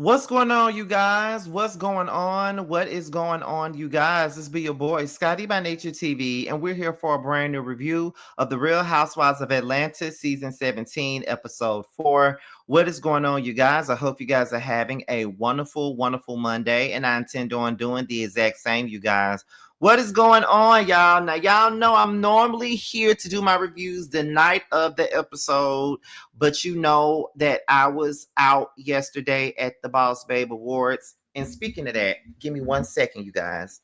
What's going on, you guys? What's going on? What is going on, you guys? This be your boy, Scotty by Nature TV, and we're here for a brand new review of The Real Housewives of Atlanta, Season 17, Episode 4. What is going on, you guys? I hope you guys are having a wonderful, wonderful Monday, and I intend on doing the exact same, you guys. What is going on, y'all? Now, y'all know I'm normally here to do my reviews the night of the episode, but you know that I was out yesterday at the Boss Babe Awards. And speaking of that, give me 1 second, you guys.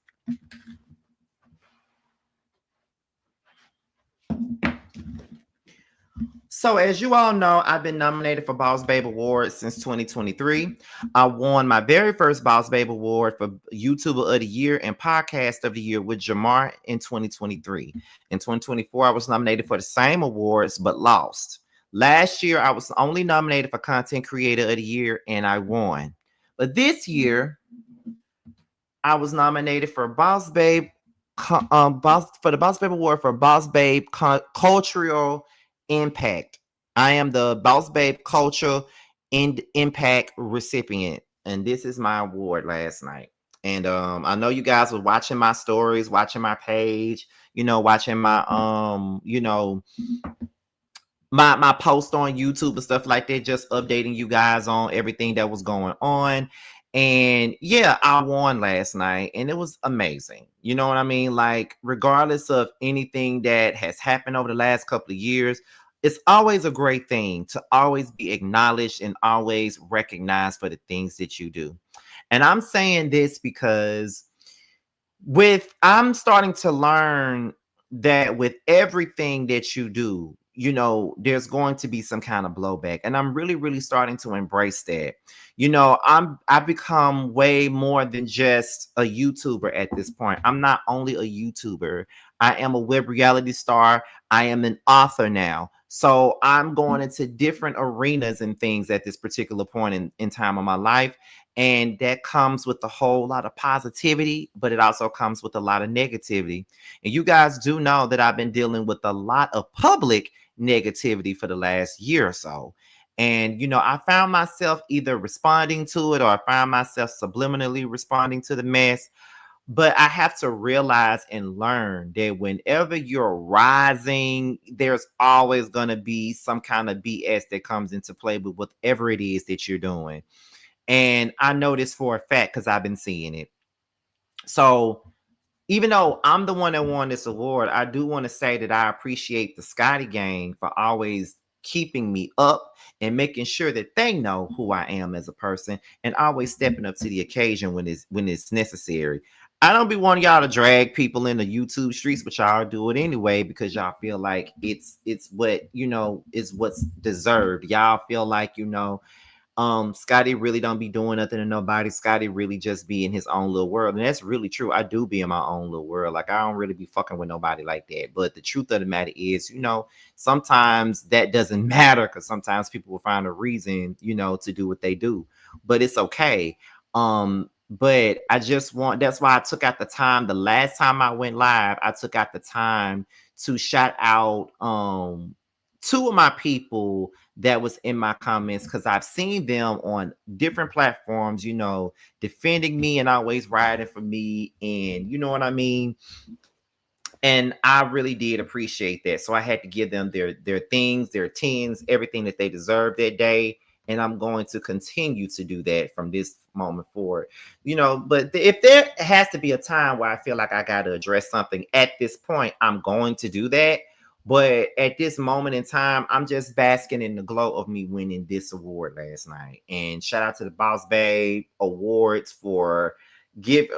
So, as you all know, I've been nominated for Boss Babe Awards since 2023. I won my very first Boss Babe Award for YouTuber of the Year and Podcast of the Year with Jamar in 2023. In 2024, I was nominated for the same awards but lost. Last year, I was only nominated for Content Creator of the Year and I won. But this year, I was nominated for Boss Babe, for the Boss Babe Award for Boss Babe Cultural Impact. I am the Boss Babe Cultural Impact recipient, and this is my award last night. And I know you guys were watching my stories, watching my page, watching my my post on YouTube and stuff like that, just updating you guys on everything that was going on. And yeah, I won last night and it was amazing. You know what I mean? Like, regardless of anything that has happened over the last couple of years, it's always a great thing to always be acknowledged and always recognized for the things that you do. And I'm saying this because I'm starting to learn that with everything that you do, there's going to be some kind of blowback. And I'm really, really starting to embrace that. I've become way more than just a YouTuber at this point. I'm not only a YouTuber, I am a web reality star. I am an author now. So I'm going into different arenas and things at this particular point in time of my life. And that comes with a whole lot of positivity, but it also comes with a lot of negativity. And you guys do know that I've been dealing with a lot of public negativity for the last year or so. And, I found myself either responding to it or I found myself subliminally responding to the mess. But I have to realize and learn that whenever you're rising, there's always going to be some kind of BS that comes into play with whatever it is that you're doing. And I know this for a fact because I've been seeing it. So even though I'm the one that won this award, I do want to say that I appreciate the Scotty gang for always keeping me up and making sure that they know who I am as a person and always stepping up to the occasion when it's necessary. I don't be wanting y'all to drag people in the YouTube streets, but y'all do it anyway because y'all feel like it's what is what's deserved. Y'all feel like Scotty really don't be doing nothing to nobody. Scotty really just be in his own little world. And that's really true. I do be in my own little world. Like, I don't really be fucking with nobody like that. But the truth of the matter is, sometimes that doesn't matter because sometimes people will find a reason, to do what they do. But it's okay. But that's why I took out the time. The last time I went live, I took out the time to shout out two of my people that was in my comments because I've seen them on different platforms, defending me and always riding for me. And you know what I mean? And I really did appreciate that. So I had to give them their things, their tens, everything that they deserved that day. And I'm going to continue to do that from this moment forward. But if there has to be a time where I feel like I got to address something at this point, I'm going to do that. But at this moment in time, I'm just basking in the glow of me winning this award last night. And shout out to the Boss Babe Awards for letting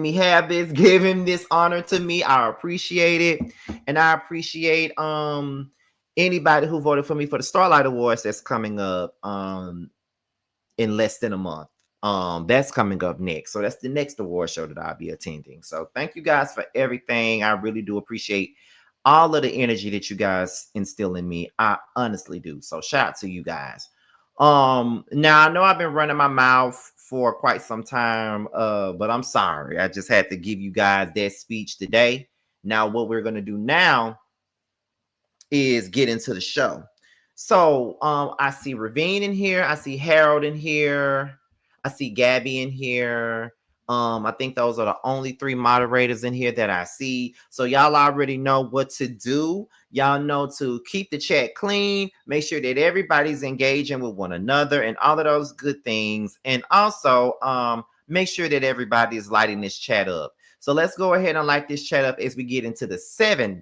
me have this, giving this honor to me. I appreciate it. And I appreciate anybody who voted for me for the Starlight Awards that's coming up in less than a month. That's coming up next. So that's the next award show that I'll be attending. So thank you guys for everything. I really do appreciate all of the energy that you guys instill in me. I honestly do. So shout out to you guys. Now I know I've been running my mouth for quite some time, but I'm sorry. I just had to give you guys that speech today. Now, what we're gonna do now is get into the show. So I see Ravine in here. I see Harold in here. I see Gabby in here. I think those are the only three moderators in here that I see. So y'all already know what to do. Y'all know to keep the chat clean, make sure that everybody's engaging with one another and all of those good things. And also make sure that everybody is lighting this chat up. So let's go ahead and light this chat up as we get into the 7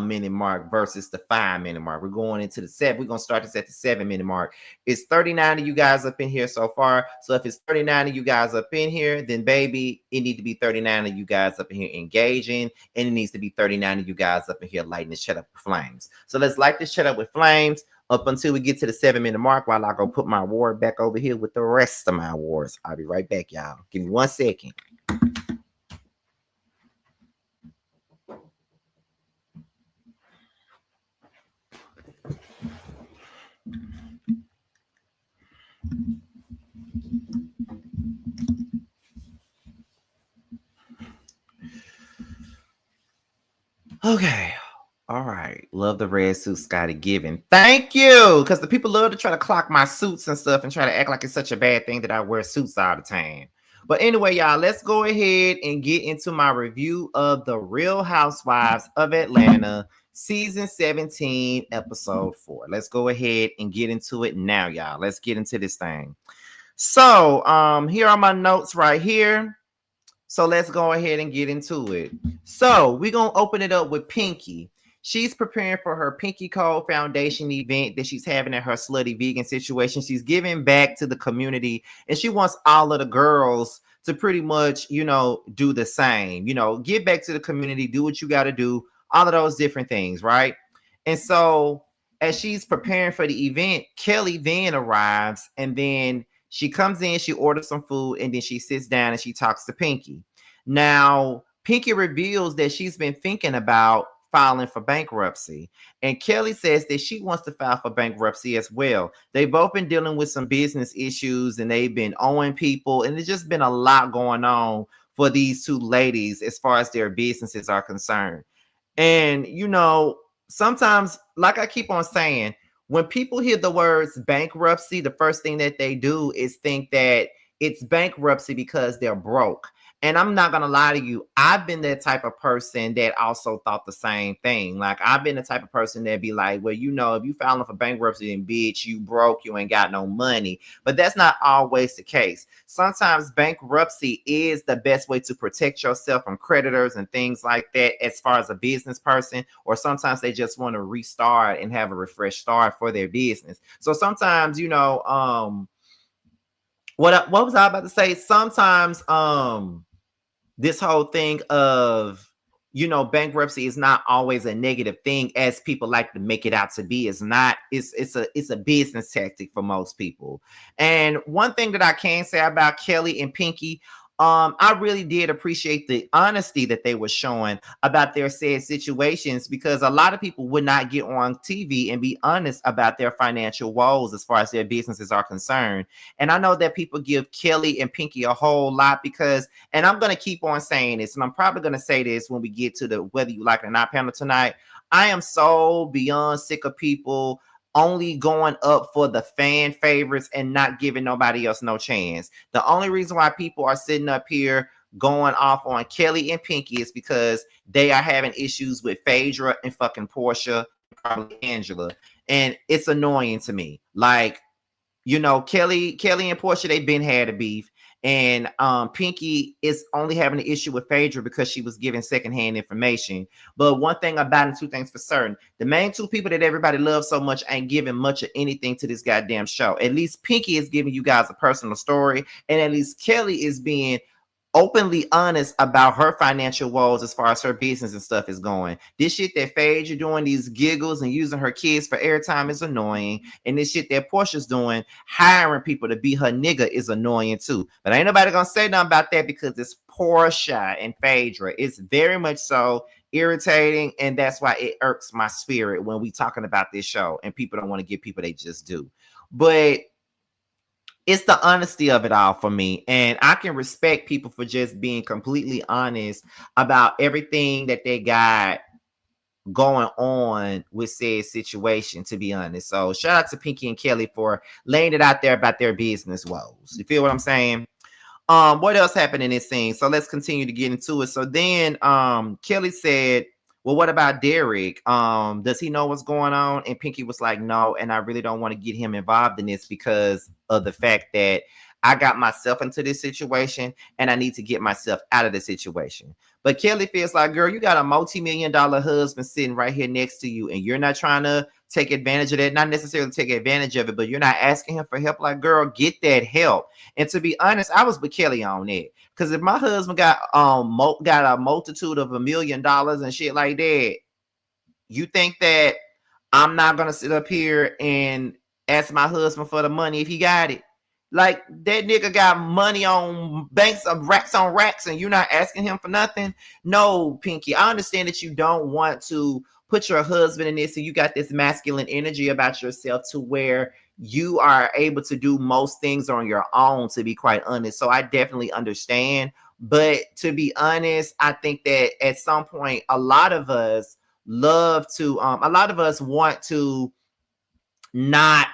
minute mark versus the 5 minute mark. We're going into the 7. We're gonna start this at the 7 minute mark. It's 39 of you guys up in here so far. So if it's 39 of you guys up in here, then baby, it needs to be 39 of you guys up in here engaging, and it needs to be 39 of you guys up in here lighting this shit up with flames. So let's light this shit up with flames up until we get to the 7 minute mark, while I go put my award back over here with the rest of my awards. I'll be right back, y'all. Give me 1 second. Okay. All right. Love the red suit, Scotty Given. Thank you. Because the people love to try to clock my suits and stuff and try to act like it's such a bad thing that I wear suits all the time. But anyway, y'all, let's go ahead and get into my review of The Real Housewives of Atlanta, season 17, episode 4. Let's go ahead and get into it now, y'all. Let's get into this thing. So, here are my notes right here. So let's go ahead and get into it. So we're going to open it up with Pinky. She's preparing for her Pinky Code Foundation event that she's having at her slutty vegan situation. She's giving back to the community, and she wants all of the girls to pretty much, do the same. Give back to the community, do what you got to do, all of those different things, right? And so as she's preparing for the event, Kelly then arrives, and then she comes in, she orders some food, and then she sits down and she talks to Pinky. Now, Pinky reveals that she's been thinking about filing for bankruptcy. And Kelly says that she wants to file for bankruptcy as well. They've both been dealing with some business issues, and they've been owing people, and there's just been a lot going on for these two ladies as far as their businesses are concerned. And, sometimes, like I keep on saying, when people hear the words bankruptcy, the first thing that they do is think that it's bankruptcy because they're broke. And I'm not going to lie to you. I've been that type of person that also thought the same thing. Like, I've been the type of person that be like, well, if you filing for bankruptcy and bitch, you broke, you ain't got no money. But that's not always the case. Sometimes bankruptcy is the best way to protect yourself from creditors and things like that as far as a business person. Or sometimes they just want to restart and have a refresh start for their business. So sometimes, what was I about to say? Sometimes, this whole thing of, bankruptcy is not always a negative thing as people like to make it out to be. It's not. It's a business tactic for most people. And one thing that I can say about Kelly and Pinky, I really did appreciate the honesty that they were showing about their said situations, because a lot of people would not get on TV and be honest about their financial woes as far as their businesses are concerned. And I know that people give Kelly and Pinky a whole lot because, and I'm going to keep on saying this, and I'm probably going to say this when we get to the whether you like it or not panel tonight. I am so beyond sick of people only going up for the fan favorites and not giving nobody else no chance. The only reason why people are sitting up here going off on Kelly and Pinky is because they are having issues with Phaedra and fucking Porsha, probably Angela. And it's annoying to me. Like, Kelly and Porsha, they've been had a beef. And Pinky is only having an issue with Phaedra because she was giving secondhand information. But one thing about it, two things for certain: the main two people that everybody loves so much ain't giving much of anything to this goddamn show. At least Pinky is giving you guys a personal story, and at least Kelly is being openly honest about her financial woes as far as her business and stuff is going. This shit that Phaedra doing, these giggles and using her kids for airtime, is annoying. And this shit that Portia's doing, hiring people to be her nigga, is annoying too. But ain't nobody gonna say nothing about that because it's Porsha and Phaedra. It's very much so irritating, and that's why it irks my spirit when we talking about this show and people don't want to give people they just do. But it's the honesty of it all for me. And I can respect people for just being completely honest about everything that they got going on with said situation, to be honest. So shout out to Pinky and Kelly for laying it out there about their business woes. You feel what I'm saying? What else happened in this scene? So let's continue to get into it. So then Kelly said, well, what about Derek? Does he know what's going on? And Pinky was like, no, and I really don't want to get him involved in this because of the fact that I got myself into this situation and I need to get myself out of the situation. But Kelly feels like, girl, you got a multi-million-dollar husband sitting right here next to you, and you're not trying to take advantage of that. Not necessarily take advantage of it, but you're not asking him for help. Like, girl, get that help. And to be honest, I was with Kelly on it. Because if my husband got got a multitude of $1 million and shit like that, you think that I'm not gonna sit up here and ask my husband for the money if he got it? Like, that nigga got money on banks of racks on racks, and you're not asking him for nothing? No, Pinky, I understand that you don't want to put your husband in this, and you got this masculine energy about yourself to where you are able to do most things on your own, to be quite honest. So I definitely understand. But to be honest, I think that at some point, a lot of us want to not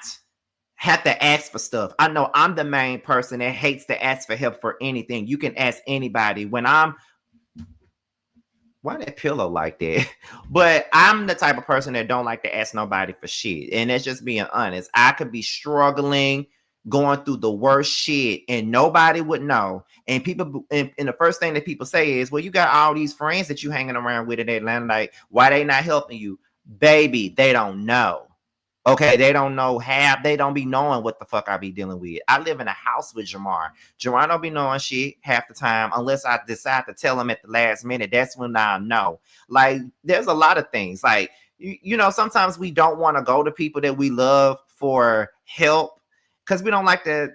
have to ask for stuff. I know I'm the main person that hates to ask for help for anything. You can ask anybody. Why that pillow like that? But I'm the type of person that don't like to ask nobody for shit. And that's just being honest. I could be struggling, going through the worst shit, and nobody would know. And people, and the first thing that people say is, well, you got all these friends that you hanging around with in Atlanta. Like, why they not helping you? Baby, they don't know. Okay, they don't know half. They don't be knowing what the fuck I be dealing with. I live in a house with Jamar. Jamar don't be knowing shit half the time unless I decide to tell him at the last minute. That's when I know. Like, there's a lot of things. Like, you know, sometimes we don't want to go to people that we love for help because we don't like to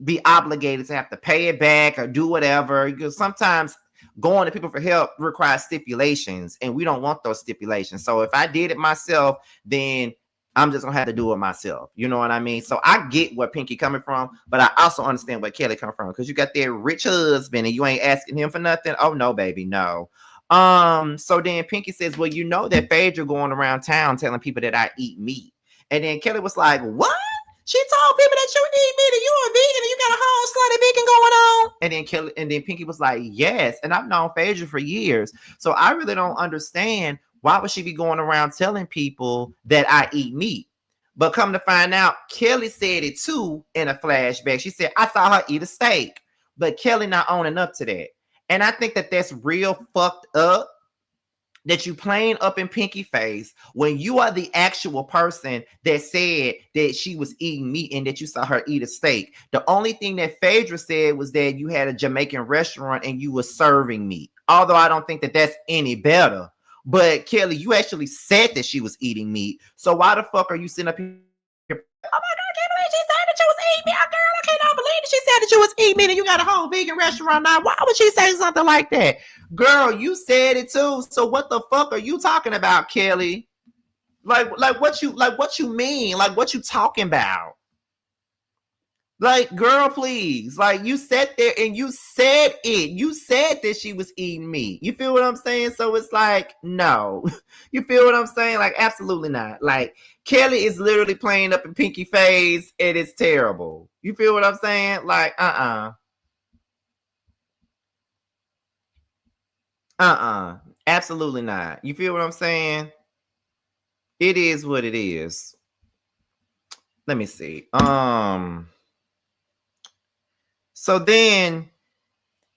be obligated to have to pay it back or do whatever. Because sometimes going to people for help requires stipulations, and we don't want those stipulations. So if I did it myself, then I'm just gonna have to do it myself. You know what I mean? So I get where Pinky coming from, but I also understand where Kelly coming from, because you got that rich husband and you ain't asking him for nothing. Oh no, baby, no. So then Pinky says, well, you know that Phaedra going around town telling people that I eat meat. And then Kelly was like, what? She told people that you eat meat and you a vegan and you got a whole slutty vegan going on. And then Pinky was like, yes. And I've known Phaedra for years. So I really don't understand, why would she be going around telling people that I eat meat? But come to find out, Kelly said it too in a flashback. She said, I saw her eat a steak. But Kelly not owning up to that. And I think that that's real fucked up, that you playing up in Pinky face when you are the actual person that said that she was eating meat and that you saw her eat a steak. The only thing that Phaedra said was that you had a Jamaican restaurant and you were serving meat. Although I don't think that that's any better. But Kelly, you actually said that she was eating meat. So why the fuck are you sitting up here? Oh my God, I can't believe she said that she was eating meat. Girl, I cannot believe that she said that she was eating meat and you got a whole vegan restaurant now. Why would she say something like that? Girl, you said it too. So what the fuck are you talking about, Kelly? Like what you mean? Like, what you talking about? Like, girl, please. Like, you sat there and you said it. You said that she was eating meat. You feel what I'm saying? So it's like, no. You feel what I'm saying? Like, absolutely not. Like, Kelly is literally playing up in Pinky face, and it's terrible. You feel what I'm saying? Like, absolutely not. You feel what I'm saying? It is what it is. Let me see. So then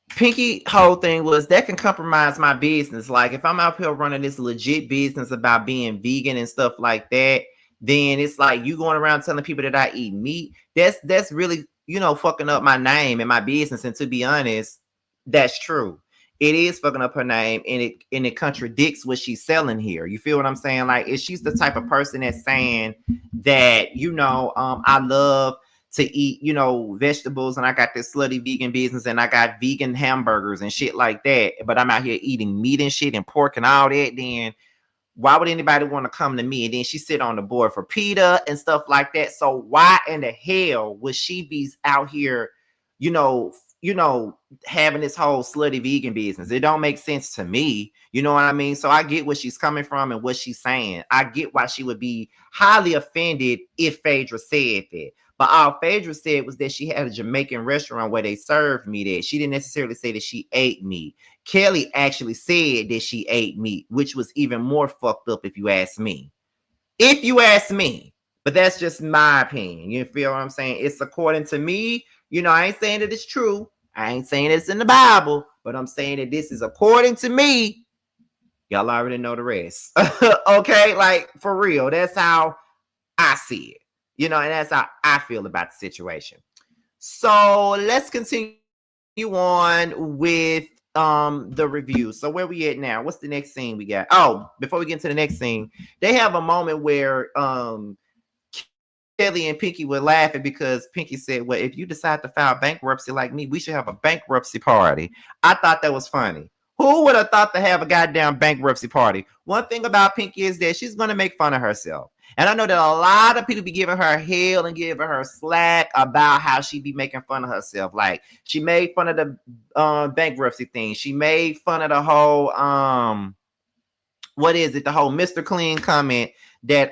Pinky whole thing was, that can compromise my business. Like, if I'm out here running this legit business about being vegan and stuff like that, then it's like you going around telling people that I eat meat. That's really, you know, fucking up my name and my business. And to be honest, that's true. It is fucking up her name, and it contradicts what she's selling here. You feel what I'm saying? Like, if she's the type of person that's saying that, you know, I love to eat, you know, vegetables, and I got this slutty vegan business, and I got vegan hamburgers and shit like that, but I'm out here eating meat and shit and pork and all that, then why would anybody want to come to me? And then she sit on the board for PETA and stuff like that. So why in the hell would she be out here, you know, having this whole slutty vegan business. It don't make sense to me. You know what I mean? So I get where she's coming from and what she's saying. I get why she would be highly offended if Phaedra said that. But all Phaedra said was that she had a Jamaican restaurant where they served meat at. She didn't necessarily say that she ate meat. Kelly actually said that she ate meat, which was even more fucked up if you ask me. If you ask me. But that's just my opinion. You feel what I'm saying? It's according to me. I ain't saying that it's true. I ain't saying it's in the Bible. But I'm saying that this is according to me. Y'all already know the rest. Okay? Like, for real. That's how I see it. And that's how I feel about the situation. So let's continue on with the review. So where we at now? What's the next scene we got? Oh, before we get into the next scene, they have a moment where Kelly and Pinky were laughing because Pinky said, well, if you decide to file bankruptcy like me, we should have a bankruptcy party. I thought that was funny. Who would have thought to have a goddamn bankruptcy party? One thing about Pinky is that she's going to make fun of herself. And I know that a lot of people be giving her hell and giving her slack about how she be making fun of herself. Like, she made fun of the bankruptcy thing. She made fun of the whole, the whole Mr. Clean comment that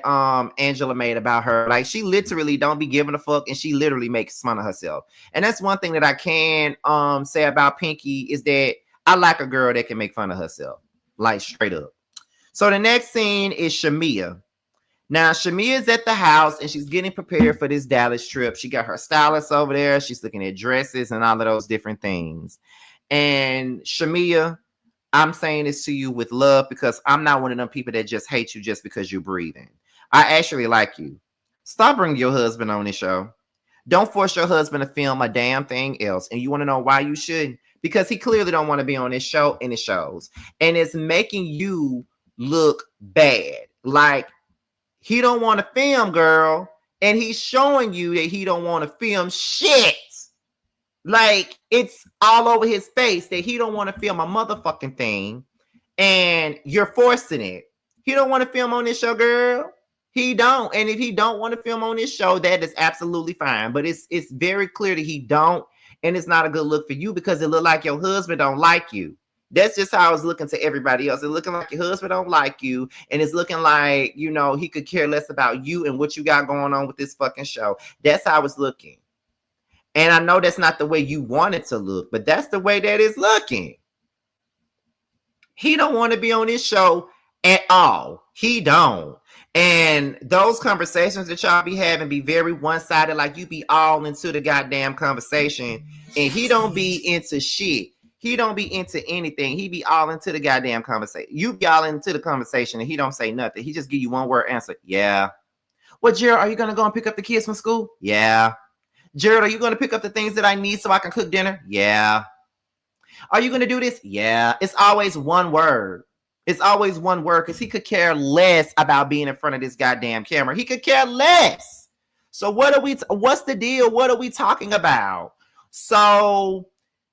Angela made about her. Like, she literally don't be giving a fuck, and she literally makes fun of herself. And that's one thing that I can say about Pinky is that I like a girl that can make fun of herself. Like, straight up. So the next scene is Shamia. Now, Shamia is at the house, and she's getting prepared for this Dallas trip. She got her stylist over there. She's looking at dresses and all of those different things. And Shamia, I'm saying this to you with love because I'm not one of them people that just hate you just because you're breathing. I actually like you. Stop bringing your husband on this show. Don't force your husband to film a damn thing else. And you want to know why you shouldn't? Because he clearly don't want to be on this show, and it shows. And it's making you look bad. Like, he don't want to film, girl. And he's showing you that he don't want to film shit. Like, it's all over his face that he don't want to film a motherfucking thing. And you're forcing it. He don't want to film on this show, girl. He don't. And if he don't want to film on this show, that is absolutely fine. But it's very clear that he don't. And it's not a good look for you because it look like your husband don't like you. That's just how it's looking to everybody else. It's looking like your husband don't like you. And it's looking like, he could care less about you and what you got going on with this fucking show. That's how it's looking. And I know that's not the way you want it to look, but that's the way that it's looking. He don't want to be on this show at all. He don't. And those conversations that y'all be having be very one-sided, like you be all into the goddamn conversation. And he don't be into shit. He don't be into anything. He be all into the goddamn conversation. You be all into the conversation and he don't say nothing. He just give you one word answer. Yeah. Well, Gerald, are you going to go and pick up the kids from school? Yeah. Gerald, are you going to pick up the things that I need so I can cook dinner? Yeah. Are you going to do this? Yeah. It's always one word. It's always one word because he could care less about being in front of this goddamn camera. He could care less. So what's the deal? What are we talking about? So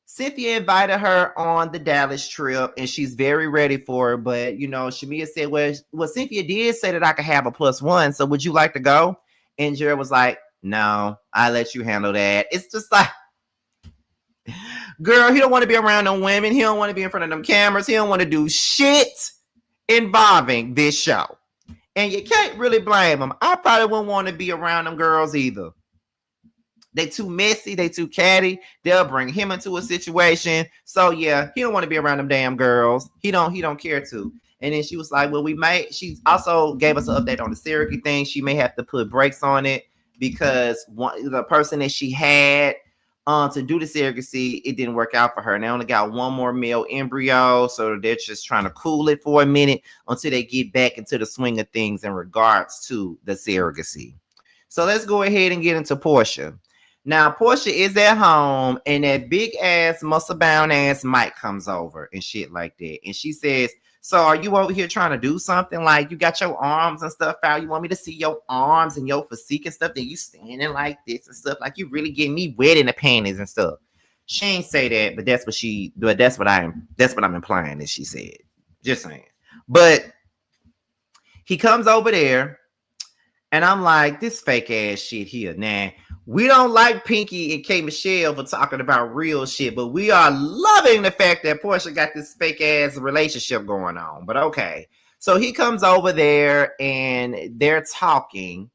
Cynthia invited her on the Dallas trip, and she's very ready for it. But, Shamia said, well, Cynthia did say that I could have a +1. So would you like to go? And Jared was like, no, I let you handle that. It's just like, girl, he don't want to be around them women. He don't want to be in front of them cameras. He don't want to do shit involving this show. And you can't really blame him. I probably wouldn't want to be around them girls either. They too messy. They too catty. They'll bring him into a situation. So yeah, he don't want to be around them damn girls. He don't care to. And then she was like, well, she also gave us an update on the surrogate thing. She may have to put brakes on it because the person that she had to do the surrogacy, it didn't work out for her. And they only got one more male embryo. So they're just trying to cool it for a minute until they get back into the swing of things in regards to the surrogacy. So let's go ahead and get into Porsha. Now, Porsha is at home, and that big ass, muscle bound ass Mike comes over and shit like that. And she says, so are you over here trying to do something? Like, you got your arms and stuff out. You want me to see your arms and your physique and stuff? Then you standing like this and stuff. Like, you really getting me wet in the panties and stuff. She ain't say that, but that's what I'm implying that she said. Just saying. But he comes over there, and I'm like, this fake ass shit here. Nah, We don't like Pinky and K Michelle for talking about real shit, but we are loving the fact that Porsha got this fake ass relationship going on. But okay. So he comes over there and they're talking,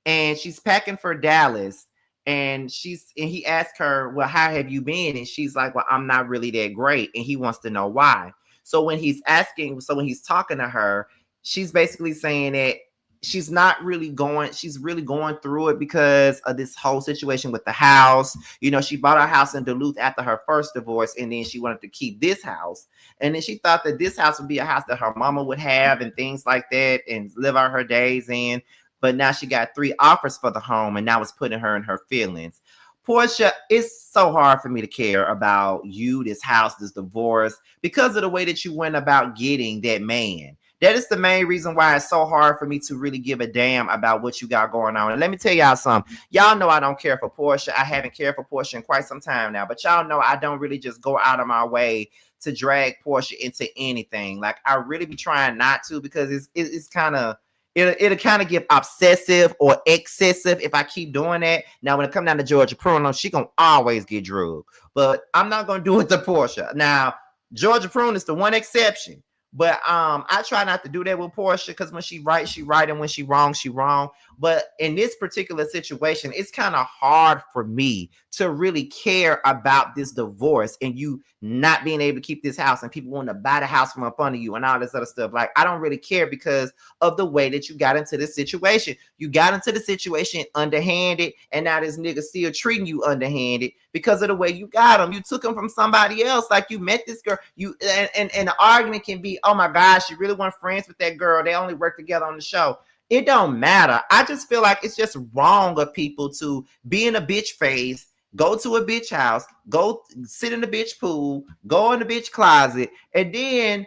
and she's packing for Dallas. And he asked her, well, how have you been? And she's like, well, I'm not really that great. And he wants to know why. So when he's talking to her, she's basically saying that she's really going through it because of this whole situation with the house. She bought a house in Duluth after her first divorce, and then she wanted to keep this house. And then she thought that this house would be a house that her mama would have and things like that and live out her days in. But now she got 3 offers for the home, and now it's putting her in her feelings. Porsha, it's so hard for me to care about you, this house, this divorce, because of the way that you went about getting that man. That is the main reason why it's so hard for me to really give a damn about what you got going on. And let me tell y'all something. Y'all know I don't care for Porsha. I haven't cared for Porsha in quite some time now. But y'all know I don't really just go out of my way to drag Porsha into anything. Like, I really be trying not to, because it's kind of... It'll kind of get obsessive or excessive if I keep doing that. Now, when it comes down to Georgia Pruno, she gonna always get drugged. But I'm not gonna do it to Porsha. Now, Georgia Pruno is the one exception. But I try not to do that with Porsha, because when she right, she right, and when she wrong, she wrong. But in this particular situation, it's kind of hard for me to really care about this divorce and you not being able to keep this house and people wanting to buy the house from up under you and all this other stuff. Like, I don't really care because of the way that you got into this situation. You got into the situation underhanded, and now this nigga still treating you underhanded because of the way you got him. You took him from somebody else. Like, you met this girl. And the argument can be, oh my gosh, you really weren't friends with that girl. They only work together on the show. It don't matter. I just feel like it's just wrong of people to be in a bitch phase, go to a bitch house, go sit in the bitch pool, go in the bitch closet, and then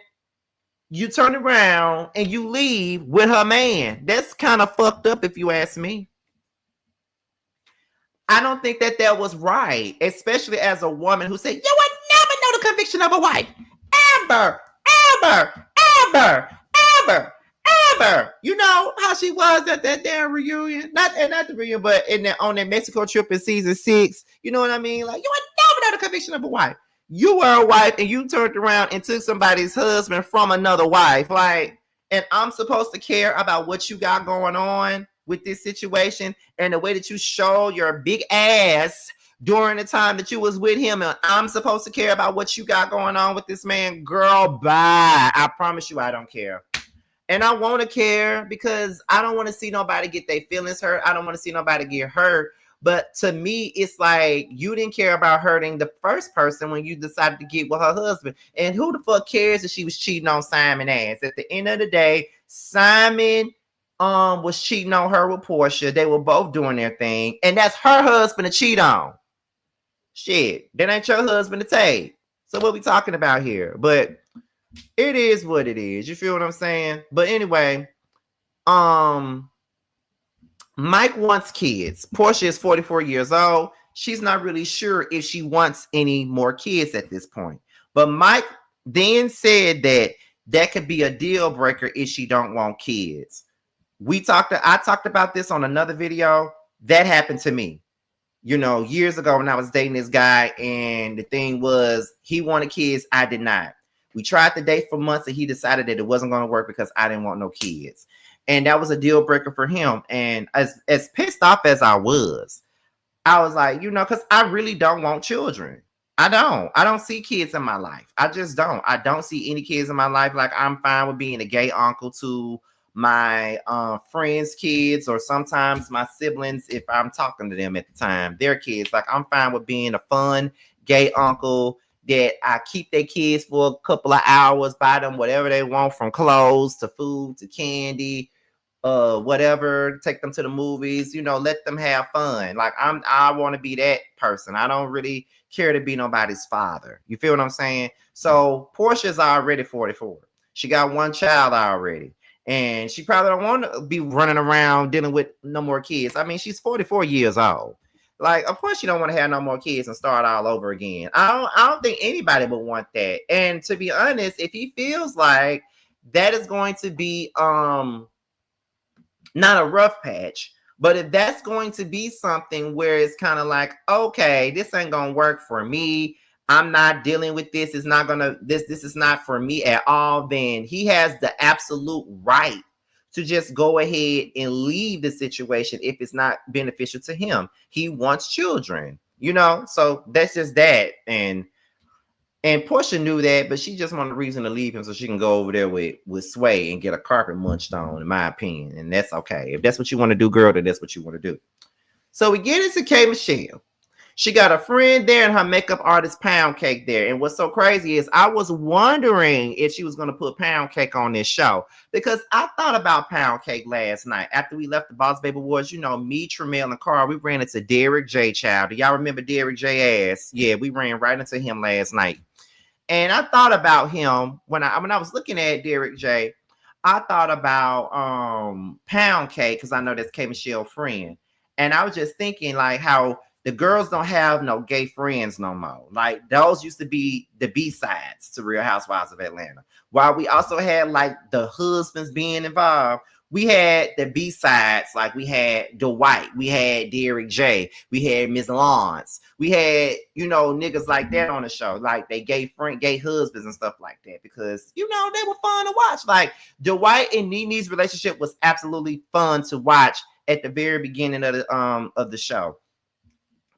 you turn around and you leave with her man. That's kind of fucked up if you ask me. I don't think that was right, especially as a woman who said, you would never know the conviction of a wife. Ever, ever, ever, ever. Ever. You know how she was at that damn reunion? Not the reunion, but on that Mexico trip in season 6. You know what I mean? Like, you would never know the conviction of a wife. You were a wife and you turned around and took somebody's husband from another wife. Like, and I'm supposed to care about what you got going on with this situation and the way that you show your big ass during the time that you was with him, and I'm supposed to care about what you got going on with this man? Girl, bye. I promise you I don't care. And I want to care because I don't want to see nobody get their feelings hurt. I don't want to see nobody get hurt. But to me, it's like you didn't care about hurting the first person when you decided to get with her husband. And who the fuck cares if she was cheating on Simon ass? At the end of the day, Simon was cheating on her with Porsha. They were both doing their thing. And that's her husband to cheat on. Shit, that ain't your husband to take. So what we talking about here? But it is what it is. You feel what I'm saying? But anyway, Mike wants kids. Porsha is 44 years old. She's not really sure if she wants any more kids at this point. But Mike then said that could be a deal breaker if she don't want kids. I talked about this on another video. That happened to me, years ago when I was dating this guy, and the thing was he wanted kids. I did not. We tried to date for months, and he decided that it wasn't going to work because I didn't want no kids. And that was a deal breaker for him. And as pissed off as I was like, because I really don't want children. I don't see kids in my life. I just don't. I don't see any kids in my life. Like, I'm fine with being a gay uncle to my friends' kids, or sometimes my siblings, if I'm talking to them at the time, their kids. Like, I'm fine with being a fun gay uncle that I keep their kids for a couple of hours, buy them whatever they want, from clothes to food to candy, whatever, take them to the movies, let them have fun. Like, I want to be that person. I don't really care to be nobody's father. You feel what I'm saying? So Portia's already 44. She got one child already. And she probably don't want to be running around dealing with no more kids. I mean, she's 44 years old. Like, of course you don't want to have no more kids and start all over again. I don't think anybody would want that. And to be honest, if he feels like that is going to be not a rough patch, But if that's going to be something where it's kind of like, okay, this ain't gonna work for me, I'm not dealing with this, it's not gonna, this is not for me at all, then he has the absolute right to just go ahead and leave the situation if it's not beneficial to him. He wants children, you know, so that's just that. And Porsha knew that, but she just wanted a reason to leave him so she can go over there with Sway and get a carpet munched on, in my opinion. And that's okay. If that's what you want to do, girl, then that's what you want to do. So we get into K. Michelle. She got a friend there and her makeup artist Pound Cake there. And what's so crazy is I was wondering if she was going to put Pound Cake on this show, because I thought about Pound Cake last night after we left the Boss Baby Awards. You know, me, Tremel, and Carl, we ran into Derek J. Child. Do y'all remember Derek J. ass? Yeah, we ran right into him last night. And I thought about him when I was looking at Derek J. I thought about Pound Cake, because I know that's K. Michelle's friend. And I was just thinking like how the girls don't have no gay friends no more. Like those used to be the B-sides to Real Housewives of Atlanta. While we also had like the husbands being involved, we had the B-sides. Like we had Dwight, we had Derek J, we had Miss Lawrence, we had, you know, niggas like that on the show, like they gay husbands and stuff like that, because, you know, they were fun to watch. Like Dwight and Nene's relationship was absolutely fun to watch at the very beginning of the show.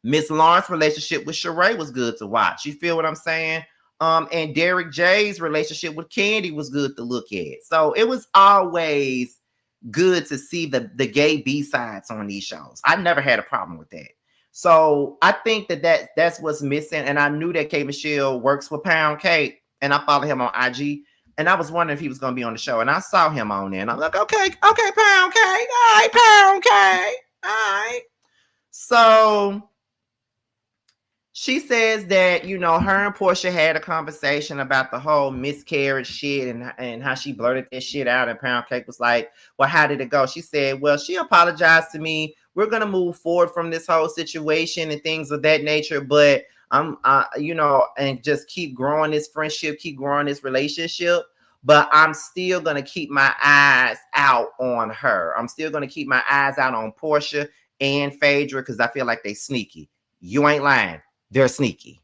Miss Lawrence's relationship with Sheree was good to watch. You feel what I'm saying? And Derek J's relationship with Candy was good to look at. So it was always good to see the gay B-sides on these shows. I never had a problem with that. So I think that's what's missing. And I knew that K. Michelle works for Pound Cake, and I follow him on IG. And I was wondering if he was going to be on the show. And I saw him on there. And I'm like, okay, Pound Cake. All right, Pound Cake. All right. So she says that, you know, her and Porsha had a conversation about the whole miscarriage shit and how she blurted that shit out. And Pound Cake was like, well, how did it go? She said, well, she apologized to me. We're going to move forward from this whole situation and things of that nature. But you know, and just keep growing this friendship, keep growing this relationship. But I'm still going to keep my eyes out on her. I'm still going to keep my eyes out on Porsha and Phaedra, because I feel like they sneaky. You ain't lying. They're sneaky.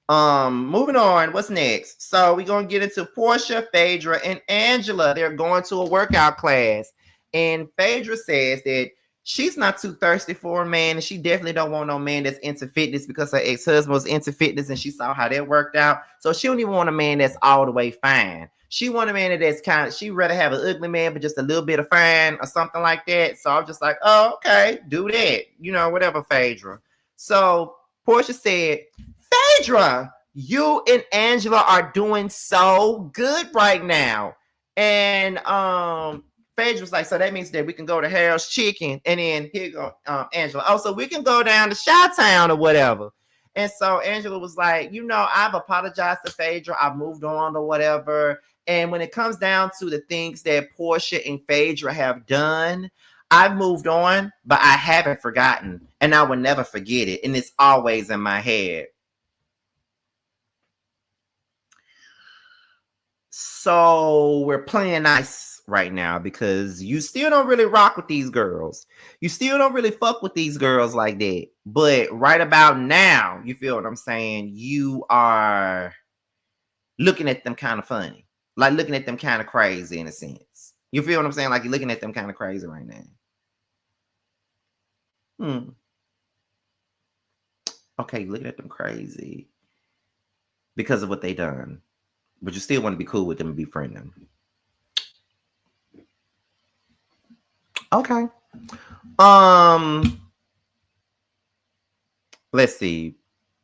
Moving on. What's next? So we're going to get into Porsha, Phaedra, and Angela. They're going to a workout class. And Phaedra says that she's not too thirsty for a man, and she definitely don't want no man that's into fitness, because her ex-husband was into fitness and she saw how that worked out. So she don't even want a man that's all the way fine. She want a man that's kind of, she'd rather have an ugly man, but just a little bit of fine or something like that. So I'm just like, oh, okay, do that. You know, whatever, Phaedra. So Porsha said, Phaedra, you and Angela are doing so good right now. And Phaedra was like, so that means that we can go to Harold's Chicken, and then here you go, Angela. Oh, so we can go down to Chi-Town or whatever. And so Angela was like, you know, I've apologized to Phaedra. I've moved on or whatever. And when it comes down to the things that Porsha and Phaedra have done, I've moved on, but I haven't forgotten. And I will never forget it. And it's always in my head. So we're playing nice right now, because you still don't really rock with these girls. You still don't really fuck with these girls like that. But right about now, you feel what I'm saying? You are looking at them kind of funny. Like looking at them kind of crazy in a sense. You feel what I'm saying? Like you're looking at them kind of crazy right now. Okay, looking at them crazy because of what they done. But you still want to be cool with them and befriend them. Okay. Let's see.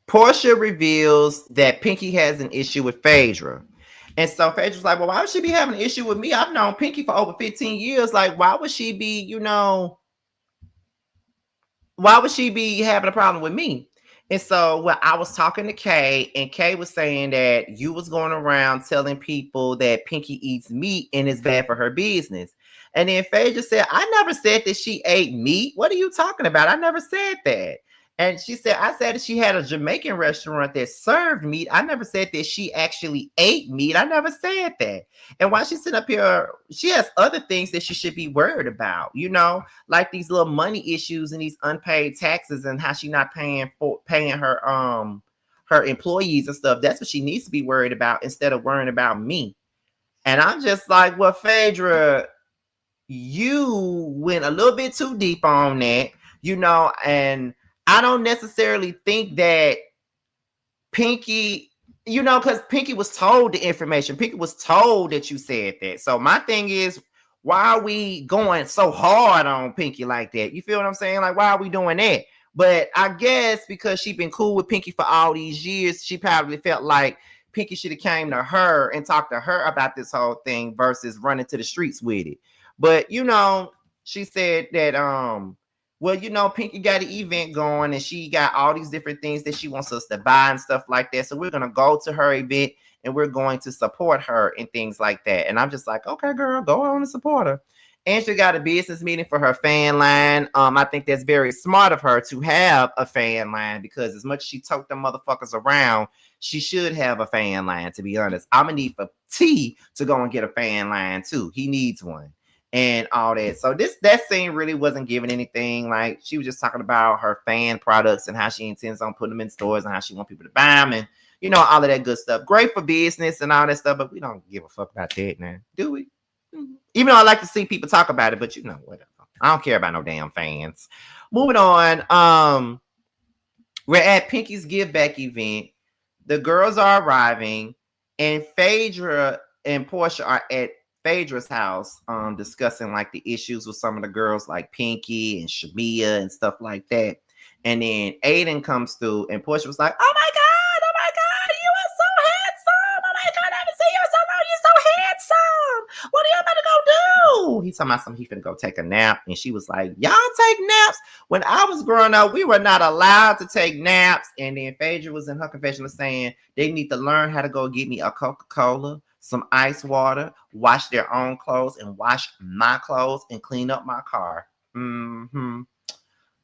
Porsha reveals that Pinky has an issue with Phaedra. And so Phaedra's like, well, why would she be having an issue with me? I've known Pinky for over 15 years. Like, why would she be, you know, why would she be having a problem with me? And so when I was talking to Kay, and Kay was saying that you was going around telling people that Pinky eats meat and it's bad for her business. And then Phaedra said, I never said that she ate meat. What are you talking about? I never said that. And she said, I said that she had a Jamaican restaurant that served meat. I never said that she actually ate meat. I never said that. And while she's sitting up here, she has other things that she should be worried about, you know, like these little money issues and these unpaid taxes and how she not paying her employees and stuff. That's what she needs to be worried about instead of worrying about me. And I'm just like, well, Phaedra, you went a little bit too deep on that, you know, and I don't necessarily think that Pinky, you know, because Pinky was told the information. Pinky was told that you said that. So my thing is, why are we going so hard on Pinky like that? You feel what I'm saying? Like, why are we doing that? But I guess because she's been cool with Pinky for all these years, she probably felt like Pinky should have came to her and talked to her about this whole thing versus running to the streets with it. But you know, she said that well, you know, Pinky got an event going and she got all these different things that she wants us to buy and stuff like that. So we're gonna go to her event and we're going to support her and things like that. And I'm just like, okay, girl, go on and support her. And she got a business meeting for her fan line. I think that's very smart of her to have a fan line because as much as she took them motherfuckers around, she should have a fan line, to be honest. I'm gonna need for T to go and get a fan line too. He needs one and all that. So that scene really wasn't giving anything. Like she was just talking about her fan products and how she intends on putting them in stores and how she wants people to buy them and you know all of that good stuff. Great for business and all that stuff, but we don't give a fuck about that now, do we? Even though I like to see people talk about it, but you know whatever. I don't care about no damn fans. Moving on. We're at Pinky's Give Back event. The girls are arriving, and Phaedra and Porsha are at Phaedra's house discussing like the issues with some of the girls like Pinky and Shamia and stuff like that. And then Aiden comes through and Porsha was like, oh my God, you are so handsome. Oh my God, I haven't seen you in so long. You're so handsome. What are you about to go do? He's talking about something he finna go take a nap. And she was like, y'all take naps? When I was growing up, we were not allowed to take naps. And then Phaedra was in her confessional saying they need to learn how to go get me a Coca-Cola, some ice water, wash their own clothes and wash my clothes and clean up my car.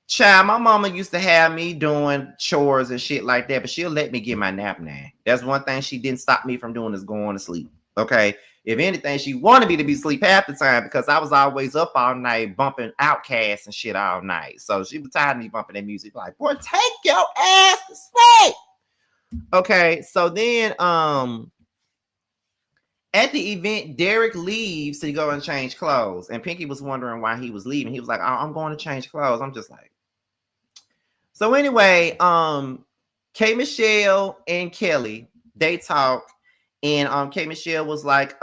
Child, my mama used to have me doing chores and shit like that, but she'll let me get my nap now. That's one thing she didn't stop me from doing is going to sleep. Okay. If anything, she wanted me to be asleep half the time because I was always up all night bumping Outcasts and shit all night. So she was tired of me bumping that music. Like, boy, take your ass to sleep. Okay, so then at the event, Derek leaves to go and change clothes. And Pinky was wondering why he was leaving. He was like, oh, I'm going to change clothes. I'm just like. So anyway, K. Michelle and Kelly, they talked. And K. Michelle was like,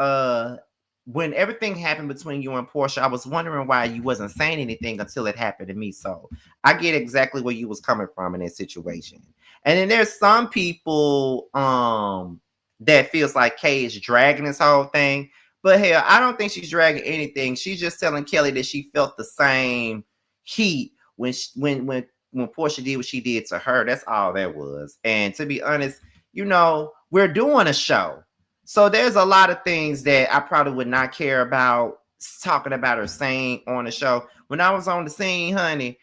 when everything happened between you and Porsha, I was wondering why you wasn't saying anything until it happened to me. So I get exactly where you was coming from in that situation. And then there's some people that feels like Kay is dragging this whole thing. But hell, I don't think she's dragging anything. She's just telling Kelly that she felt the same heat when Porsha did what she did to her. That's all that was. And to be honest, you know, we're doing a show. So there's a lot of things that I probably would not care about talking about or saying on the show. When I was on the scene, honey,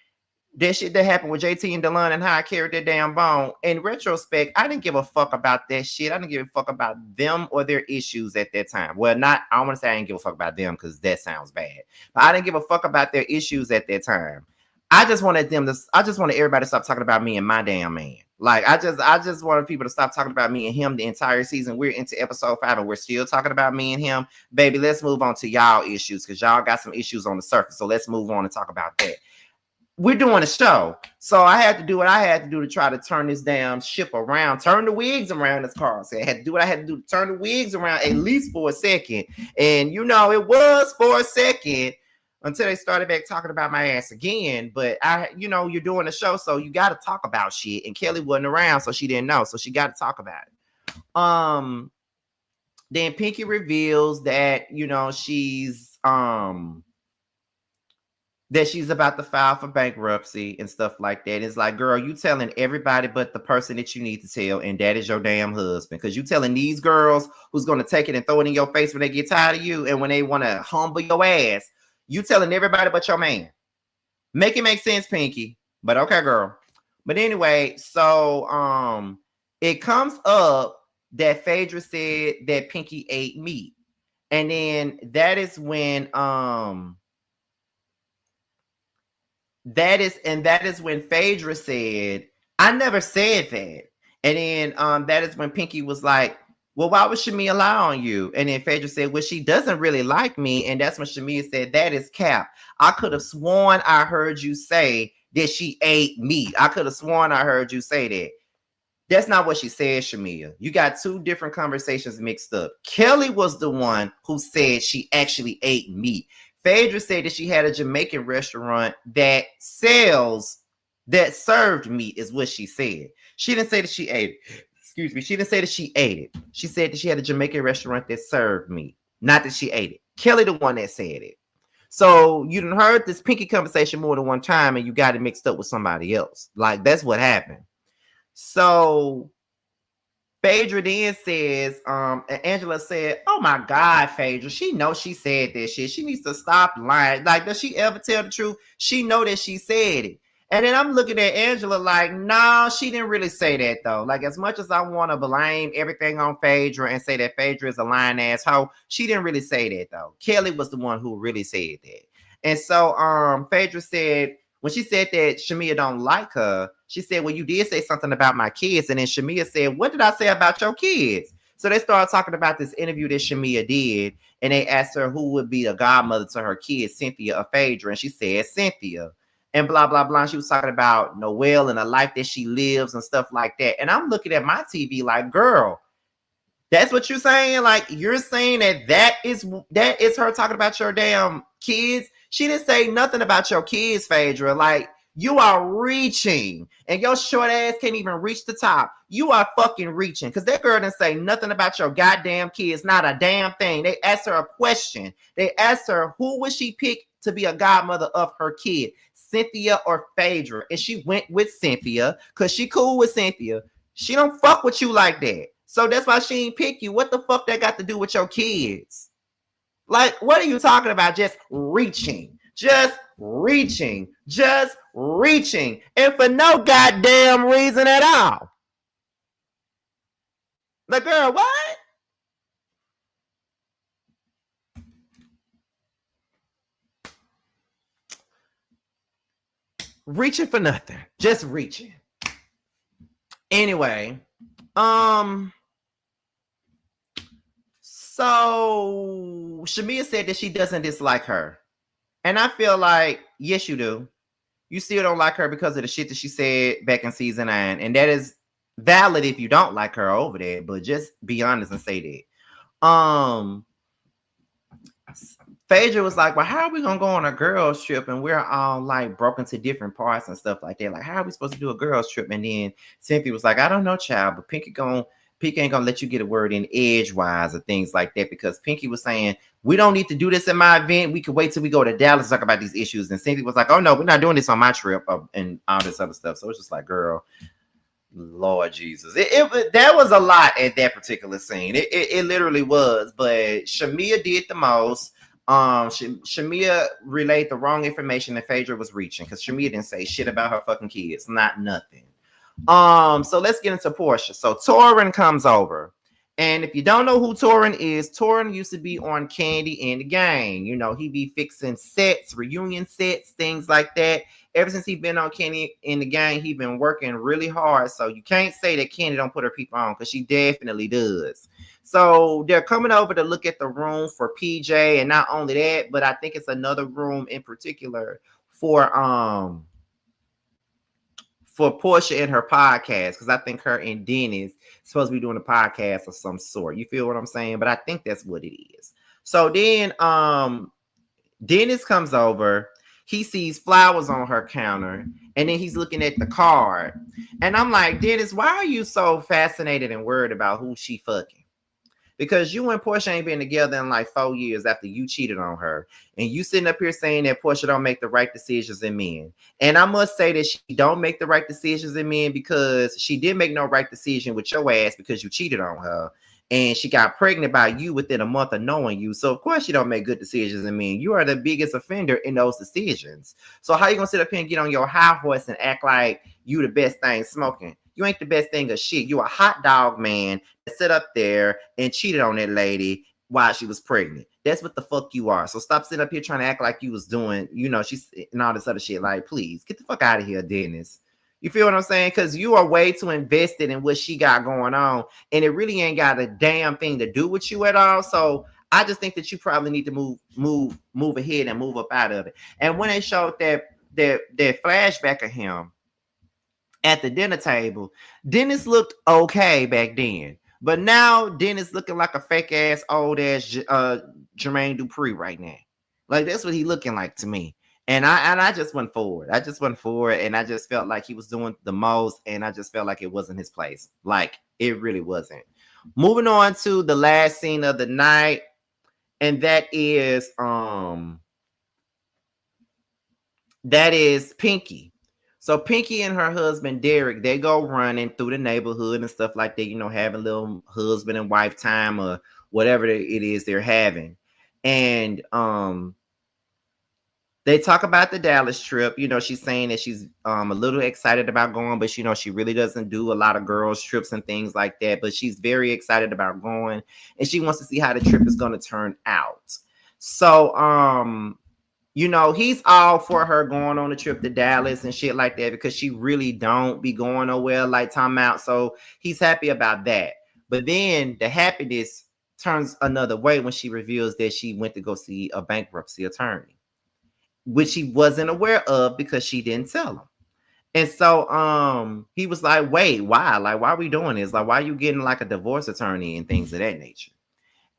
that shit that happened with JT and Delon and how I carried that damn bone. In retrospect, I didn't give a fuck about that shit. I didn't give a fuck about them or their issues at that time. Well, I don't want to say I didn't give a fuck about them because that sounds bad. But I didn't give a fuck about their issues at that time. I just wanted everybody to stop talking about me and my damn man. Like I just wanted people to stop talking about me and him the entire season. We're into episode 5 and we're still talking about me and him. Baby, let's move on to y'all issues because y'all got some issues on the surface. So let's move on and talk about that. We're doing a show. So I had to do what I had to do to try to turn this damn ship around, turn the wigs around, as Carl said. I had to do what I had to do to turn the wigs around at least for a second. And you know, it was for a second until they started back talking about my ass again. But you're doing a show, so you got to talk about shit. And Kelly wasn't around, so she didn't know. So she got to talk about it. Then Pinky reveals that, she's about to file for bankruptcy and stuff like that. It's like, girl, you telling everybody but the person that you need to tell, and that is your damn husband. Because you telling these girls who's going to take it and throw it in your face when they get tired of you and when they want to humble your ass. You telling everybody but your man. Make it make sense, Pinky. But okay, girl. But anyway, so it comes up that Phaedra said that Pinky ate meat. And then that is when when Phaedra said, I never said that. And then that is when Pinky was like, well, why would Shamia lie on you? And then Phaedra said, well, she doesn't really like me. And that's when Shamia said, that is cap. I could have sworn I heard you say that she ate meat. I could have sworn I heard you say that. That's not what she said, Shamia. You got two different conversations mixed up. Kelly was the one who said she actually ate meat. Phaedra said that she had a Jamaican restaurant that served meat, is what she said. She didn't say that she ate it. Excuse me. She didn't say that she ate it. She said that she had a Jamaican restaurant that served meat, not that she ate it. Kelly the one that said it. So you done heard this Pinky conversation more than one time and you got it mixed up with somebody else. Like, that's what happened. So Phaedra then says, Angela said, oh my God, Phaedra, she knows she said that shit. She needs to stop lying. Like, does she ever tell the truth? She know that she said it. And then I'm looking at Angela like, no, she didn't really say that though. Like, as much as I want to blame everything on Phaedra and say that Phaedra is a lying asshole, she didn't really say that though. Kelly was the one who really said that. And so Phaedra said, when she said that Shamia don't like her, she said, well, you did say something about my kids. And then Shamia said, what did I say about your kids? So they started talking about this interview that Shamia did. And they asked her who would be a godmother to her kids, Cynthia or Phaedra. And she said, Cynthia. And blah, blah, blah. She was talking about Noelle and the life that she lives and stuff like that. And I'm looking at my TV like, girl, that's what you're saying? Like, you're saying that is her talking about your damn kids? She didn't say nothing about your kids, Phaedra. Like, you are reaching, and your short ass can't even reach the top. You are fucking reaching, because that girl didn't say nothing about your goddamn kids, not a damn thing. They asked her a question. They asked her, who would she pick to be a godmother of her kid, Cynthia or Phaedra? And she went with Cynthia, because she cool with Cynthia. She don't fuck with you like that. So that's why she ain't pick you. What the fuck that got to do with your kids? Like, what are you talking about? Just reaching. Just reaching. Just reaching. And for no goddamn reason at all. Like, girl, what? Reaching for nothing. Just reaching. Anyway, so Shamia said that she doesn't dislike her. And I feel like, yes, you do. You still don't like her because of the shit that she said back in season 9. And that is valid if you don't like her over there, but just be honest and say that. Phaedra was like, well, how are we gonna go on a girls trip and we're all like broken to different parts and stuff like that? Like, how are we supposed to do a girls trip? And then Cynthia was like, I don't know, child, but Pinky ain't gonna let you get a word in edgewise or things like that, because Pinky was saying, we don't need to do this in my event. We could wait till we go to Dallas to talk about these issues. And Cynthia was like, oh no, we're not doing this on my trip and all this other stuff. So it's just like, girl, Lord Jesus. There was a lot at that particular scene. It literally was. But Shamia did the most. Shamia relayed the wrong information that Phaedra was reaching, because Shamia didn't say shit about her fucking kids. Not nothing. So let's get into Porsha. So Torrin comes over. And if you don't know who Torrin is, Torrin used to be on Candy and the Gang. You know, he be fixing sets, reunion sets, things like that. Ever since he's been on Candy and the Gang, he's been working really hard. So you can't say that Candy don't put her people on, because she definitely does. So they're coming over to look at the room for PJ. And not only that, but I think it's another room in particular for Porsha and her podcast, because I think her and Dennis supposed to be doing a podcast of some sort. You feel what I'm saying? But I think that's what it is. So then Dennis comes over. He sees flowers on her counter, and then he's looking at the card. And I'm like, Dennis, why are you so fascinated and worried about who she fucking? Because you and Porsha ain't been together in like 4 years after you cheated on her. And you sitting up here saying that Porsha don't make the right decisions in men. And I must say that she don't make the right decisions in men, because she didn't make no right decision with your ass because you cheated on her. and she got pregnant by you within a month of knowing you. So of course you don't make good decisions. I mean, you are the biggest offender in those decisions. So how you gonna sit up here and get on your high horse and act like you the best thing smoking? You ain't the best thing of shit. You a hot dog man that sit up there and cheated on that lady while she was pregnant. That's what the fuck you are. So stop sitting up here trying to act like you was doing, she's and all this other shit. Like, please get the fuck out of here, Dennis. You feel what I'm saying? Because you are way too invested in what she got going on, and it really ain't got a damn thing to do with you at all. So I just think that you probably need to move ahead and move up out of it. And when they showed that flashback of him at the dinner table, Dennis looked okay back then. But now Dennis looking like a fake ass old ass Jermaine Dupri right now. Like that's what he looking like to me. And I just went forward. I just went forward, and I just felt like he was doing the most, and I just felt like it wasn't his place. Like it really wasn't. Moving on to the last scene of the night, and that is Pinky. So Pinky and her husband Derek, they go running through the neighborhood and stuff like that, having little husband and wife time or whatever it is they're having. And they talk about the Dallas trip. She's saying that she's a little excited about going, but she really doesn't do a lot of girls trips and things like that. But she's very excited about going, and she wants to see how the trip is going to turn out. So he's all for her going on a trip to Dallas and shit like that because she really don't be going nowhere like time out. So he's happy about that. But then the happiness turns another way when she reveals that she went to go see a bankruptcy attorney, which he wasn't aware of because she didn't tell him. And so he was like, wait, why? Like, why are we doing this? Like, why are you getting like a divorce attorney and things of that nature?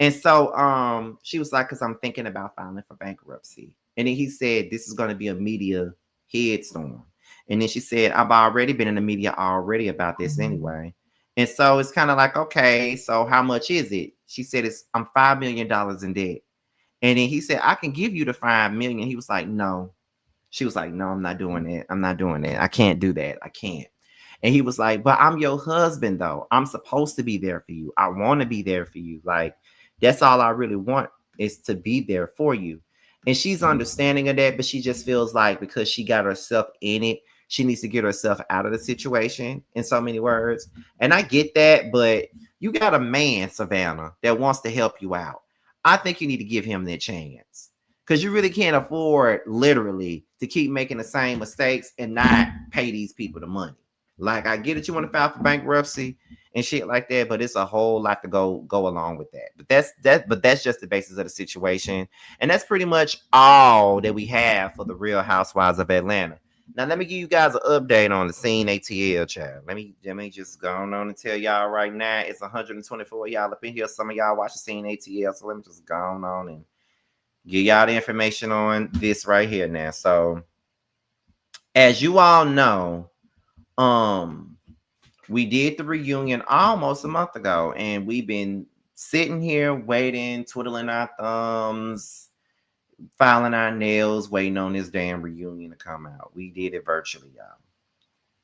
And so she was like, because I'm thinking about filing for bankruptcy. And then he said, this is going to be a media headstorm. And then she said, I've already been in the media already about this anyway. And so it's kind of like, okay, so how much is it? She said, I'm $5 million in debt. And then he said, I can give you the $5 million. He was like, no. She was like, no, I'm not doing that. I'm not doing that. I can't do that. I can't. And he was like, but I'm your husband, though. I'm supposed to be there for you. I want to be there for you. Like, that's all I really want is to be there for you. And she's understanding of that, but she just feels like because she got herself in it, she needs to get herself out of the situation, in so many words. And I get that, but you got a man, Savannah, that wants to help you out. I think you need to give him that chance because you really can't afford literally to keep making the same mistakes and not pay these people the money. Like, I get it, you want to file for bankruptcy and shit like that, but it's a whole lot to go along with that. But that's just the basis of the situation, and that's pretty much all that we have for the Real Housewives of Atlanta. Now, let me give you guys an update on the Scene ATL, child. Let me just go on and tell y'all right now, it's 124 y'all up in here. Some of y'all watch the Scene ATL, so let me just go on and give y'all the information on this right here now. So, as you all know, we did the reunion almost a month ago, and we've been sitting here waiting, twiddling our thumbs, filing our nails, waiting on this damn reunion to come out. We did it virtually, y'all.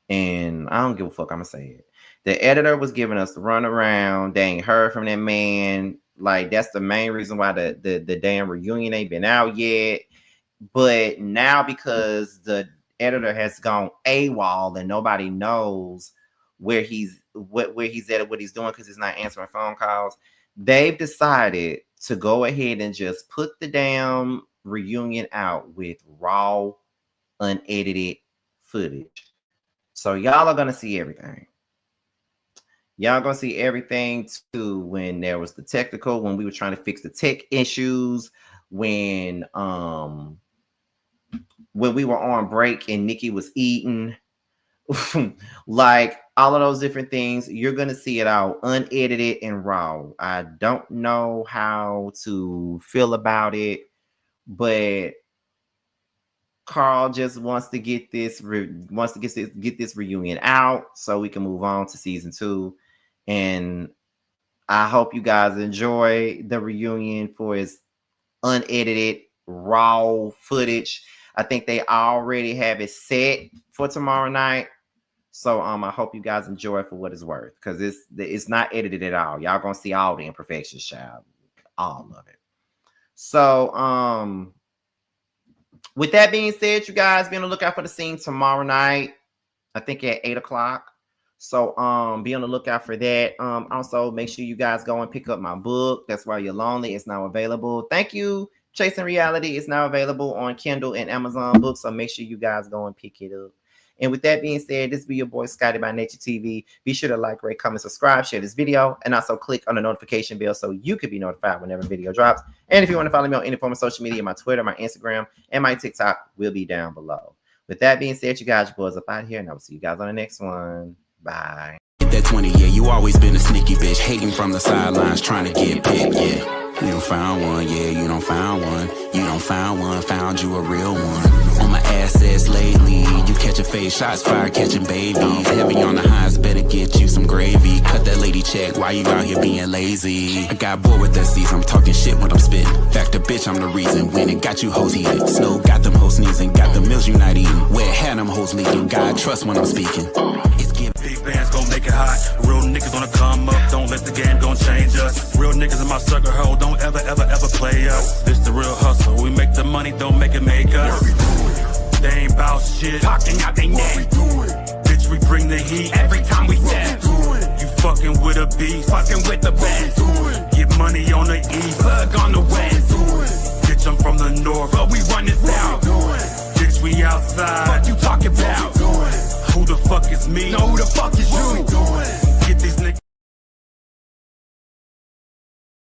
And I don't give a fuck, I'm gonna say it. The editor was giving us the runaround. They ain't heard from that man. Like, that's the main reason why the damn reunion ain't been out yet. But now, because the editor has gone AWOL and nobody knows where he's at or what he's doing because he's not answering phone calls, they've decided to go ahead and just put the damn reunion out with raw, unedited footage. So y'all are gonna see everything. Y'all gonna see everything too. When there was the technical, when we were trying to fix the tech issues, when we were on break and Nikki was eating, like all of those different things, you're going to see it all unedited and raw. I don't know how to feel about it, but Carl just wants to get this reunion out so we can move on to season 2. And I hope you guys enjoy the reunion for its unedited raw footage. I think they already have it set for tomorrow night. So I hope you guys enjoy it for what it's worth, because it's not edited at all. Y'all gonna see all the imperfections, child, all of it. So with that being said, you guys be on the lookout for the scene tomorrow night. I think at 8 o'clock. So be on the lookout for that. Also make sure you guys go and pick up my book. That's Why You're Lonely. It's now available. Thank you. Chasing Reality is now available on Kindle and Amazon Books. So make sure you guys go and pick it up. And with that being said, this be your boy Scotty by Nature TV. Be sure to like, rate, comment, subscribe, share this video, and also click on the notification bell so you can be notified whenever a video drops. And if you want to follow me on any form of social media, my Twitter, my Instagram, and my TikTok will be down below. With that being said, you guys, your boys up out here, and I will see you guys on the next one. Bye. Get that 20, yeah, you always been a sneaky bitch, hating from the sidelines, trying to get picked, yeah. You don't found one, yeah, you don't found one. You don't found one, found you a real one. On my assets lately, you catch a face, shots fired, catching babies. Heavy on the highs, better get you some gravy. Cut that lady check, why you out here being lazy? I got bored with that season, I'm talking shit when I'm spitting. Fact a bitch, I'm the reason, when it got you hoes heated. Snow got them hoes sneezing, got the meals you not eating. Wet had them hoes leaking, God trust when I'm speaking. It's giving. Big bands gon' make it hot. Real niggas gonna come up. Don't let the game gon' change us. Real niggas in my sucker hole. Don't ever, ever, ever play us. This the real hustle. We make the money, don't make it make us. What we doing? They ain't bout shit. Talking out they neck. What we doing? Bitch, we bring the heat every time we step. You fucking with a beast. Fucking with the best. Get money on the east. Plug on the west. Bitch, I'm from the north. But we run it south. Bitch, we outside. What you talking about? Who the fuck is me? No, who the fuck is you? Get these niggas.